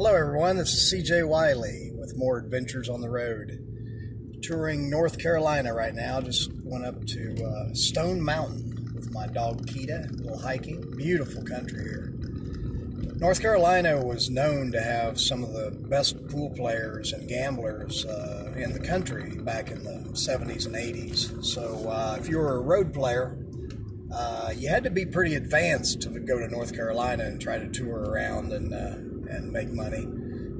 Hello, everyone. This is CJ Wiley with more adventures on the road. Touring North Carolina right now. Just went up to Stone Mountain with my dog Kita. A little hiking. Beautiful country here. North Carolina was known to have some of the best pool players and gamblers in the country back in the 70s and 80s. So if you were a road player, you had to be pretty advanced to go to North Carolina and try to tour around and make money,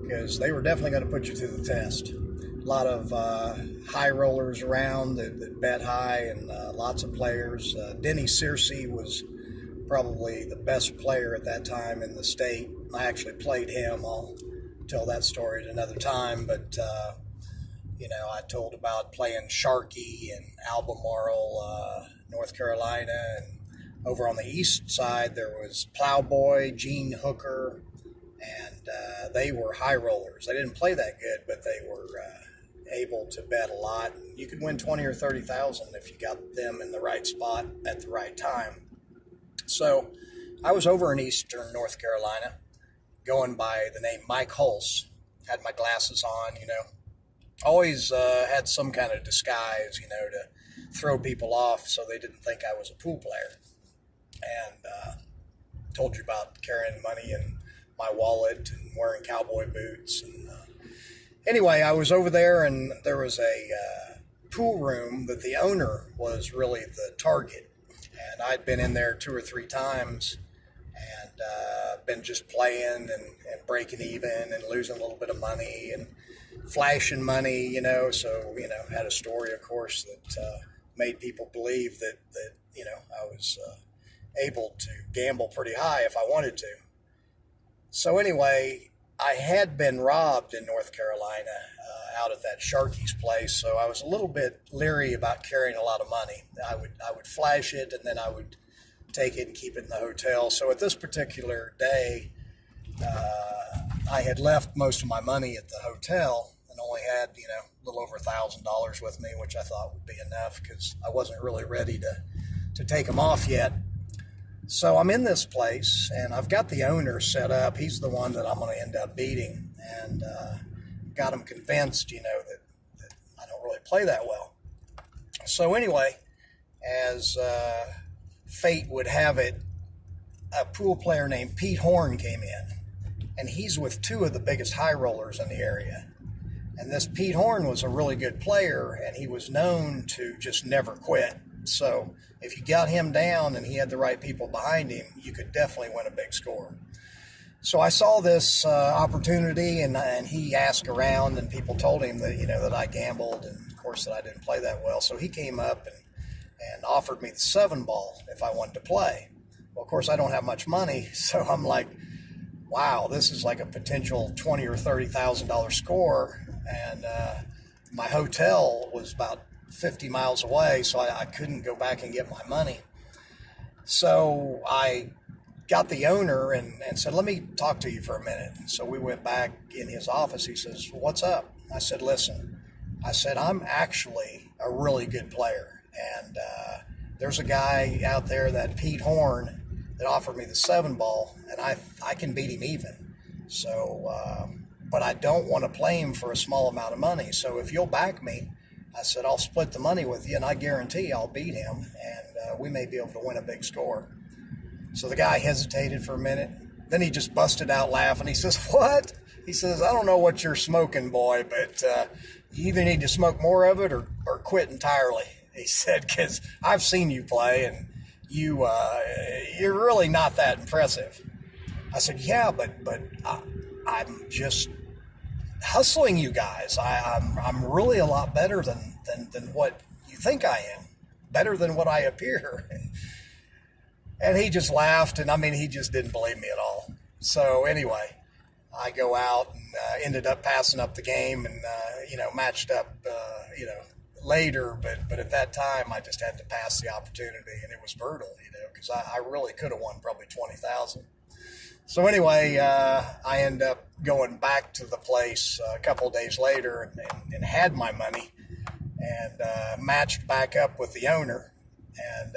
because they were definitely going to put you to the test. A lot of high rollers around that bet high, and lots of players. Denny Searcy was probably the best player at that time in the state. I actually played him. I'll tell that story at another time, but I told about playing Sharkey and Albemarle, North Carolina, and over on the east side there was Plowboy, Gene Hooker, and they were high rollers. They didn't play that good, but they were able to bet a lot. You could win 20 or 30,000 if you got them in the right spot at the right time. So I was over in eastern North Carolina, going by the name Mike Hulse. Had my glasses on, always had some kind of disguise, to throw people off so they didn't think I was a pool player. And told you about carrying money in my wallet and wearing cowboy boots. And anyway, I was over there, and there was a pool room that the owner was really the target. And I'd been in there 2 or 3 times and been just playing and breaking even and losing a little bit of money and flashing money, So, had a story, of course, that made people believe that I was able to gamble pretty high if I wanted to. So anyway, I had been robbed in North Carolina out at that Sharkey's place, so I was a little bit leery about carrying a lot of money. I would flash it, and then I would take it and keep it in the hotel. So at this particular day, I had left most of my money at the hotel and only had, a little over $1,000 with me, which I thought would be enough because I wasn't really ready to take them off yet. So I'm in this place, and I've got the owner set up. He's the one that I'm going to end up beating, and got him convinced, that I don't really play that well. So anyway, as fate would have it, a pool player named Pete Horn came in, and he's with 2 of the biggest high rollers in the area. And this Pete Horn was a really good player, and he was known to just never quit. So if you got him down and he had the right people behind him, you could definitely win a big score. So I saw this opportunity, and he asked around, and people told him that, that I gambled, and of course that I didn't play that well. So he came up and offered me the 7-ball if I wanted to play. Well, of course I don't have much money, so I'm like, wow, this is like a potential $20,000 or $30,000 score. And my hotel was about 50 miles away, so I couldn't go back and get my money. So I got the owner and said, let me talk to you for a minute. So we went back in his office. He says, what's up? I said, listen, I'm actually a really good player. And there's a guy out there, that Pete Horn, that offered me the 7-ball, and I can beat him even. So, but I don't want to play him for a small amount of money. So if you'll back me, I said, I'll split the money with you, and I guarantee I'll beat him, and we may be able to win a big score. So the guy hesitated for a minute. Then he just busted out laughing. He says, what? He says, I don't know what you're smoking, boy, but you either need to smoke more of it or quit entirely. He said, because I've seen you play, and you're really not that impressive. I said, yeah, but I'm just hustling you guys. I'm really a lot better than what you think I am, better than what I appear. And he just laughed, and he just didn't believe me at all. So anyway, I go out and ended up passing up the game, and matched up later, but at that time I just had to pass the opportunity, and it was brutal, because I really could have won probably 20,000. So anyway, I ended up going back to the place a couple of days later and had my money, and matched back up with the owner, and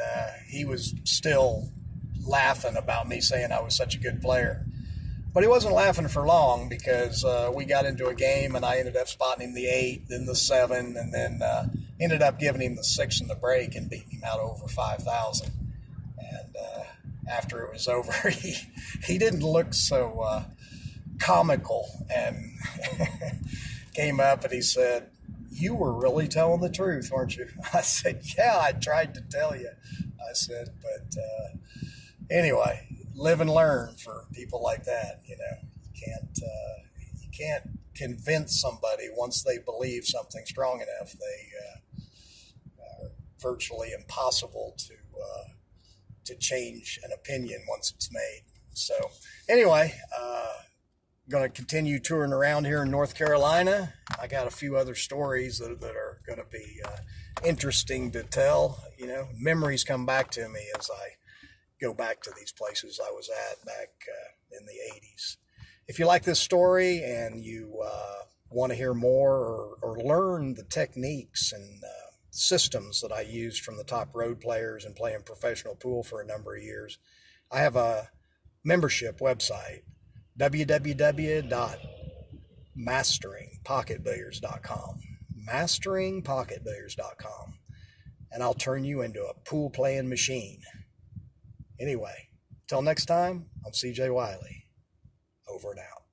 he was still laughing about me saying I was such a good player. But he wasn't laughing for long because we got into a game and I ended up spotting him the 8, then the 7, and then ended up giving him the 6 in the break and beating him out over 5,000. And after it was over, he didn't look so comical and came up and he said, "You were really telling the truth, weren't you?" I said, "Yeah, I tried to tell you." I said, but anyway, live and learn for people like that. You can't convince somebody once they believe something strong enough. They are virtually impossible to change an opinion once it's made. So anyway, going to continue touring around here in North Carolina. I got a few other stories that are going to be interesting to tell. Memories come back to me as I go back to these places I was at back in the 80s. If you like this story and you want to hear more or learn the techniques and systems that I used from the top road players and playing professional pool for a number of years, I have a membership website, www.masteringpocketbilliards.com. Masteringpocketbilliards.com. And I'll turn you into a pool playing machine. Anyway, till next time, I'm CJ Wiley. Over and out.